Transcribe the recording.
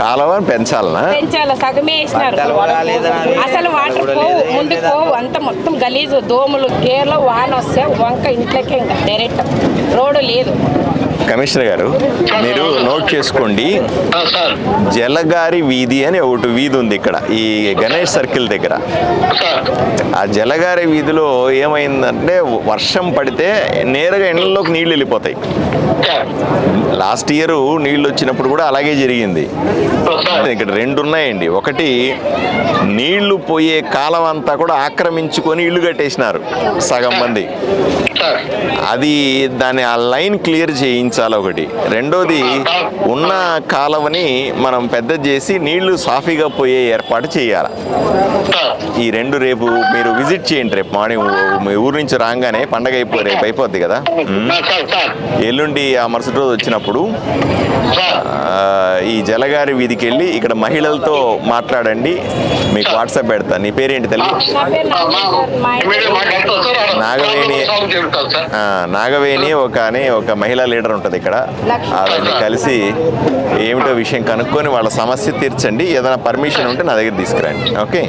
కాలువ పెంచాలనా? పెంచాలి, సగమే వేసినారు. అసలు వాటర్ పోవు, ముందుకు పోవు, అంత మొత్తం గలీజు, దోమలు, గేర్లో వాన వస్తే వంక ఇంట్లోకే ఇంకా డైరెక్ట్, రోడ్డు లేదు. కమిషనర్ గారు, మీరు నోట్ చేసుకోండి, జలగారి వీధి అని ఒకటి వీధి ఉంది ఇక్కడ ఈ గణేష్ సర్కిల్ దగ్గర. ఆ జలగారి వీధిలో ఏమైందంటే వర్షం పడితే నేరుగా ఇళ్లలోకి నీళ్ళు వెళ్ళిపోతాయి. లాస్ట్ ఇయర్ నీళ్ళు వచ్చినప్పుడు కూడా అలాగే జరిగింది. ఇక్కడ రెండు ఉన్నాయండి. ఒకటి, నీళ్లు పోయే కాలం అంతా కూడా ఆక్రమించుకొని ఇల్లు కట్టేసినారు సగం మంది. అది దాన్ని ఆ లైన్ క్లియర్ చేయించాలి ఒకటి. రెండోది, ఉన్న కాలువని మనం పెద్ద చేసి నీళ్లు సాఫీగా పోయే ఏర్పాటు చేయాలి. ఈ రెండు రేపు మీరు విజిట్ చేయండి. రేపు మార్నింగ్ మీ ఊరు నుంచి రాగానే పండగ రేపు అయిపోద్ది కదా, ఎల్లుండి ఆ మరుసటి రోజు వచ్చినప్పుడు ఈ జలగారి వీధికి వెళ్ళి ఇక్కడ మహిళలతో మాట్లాడండి. మీకు వాట్సాప్ పెడతాను. నీ పేరేంటి తల్లి? నాగవేణి ఒక మహిళా లీడర్ ఉంటుంది ఇక్కడ. వాళ్ళని కలిసి ఏమిటో విషయం కనుక్కొని వాళ్ళ సమస్య తీర్చండి. ఏదైనా పర్మిషన్ ఉంటే నా దగ్గర తీసుకురండి. ఓకే.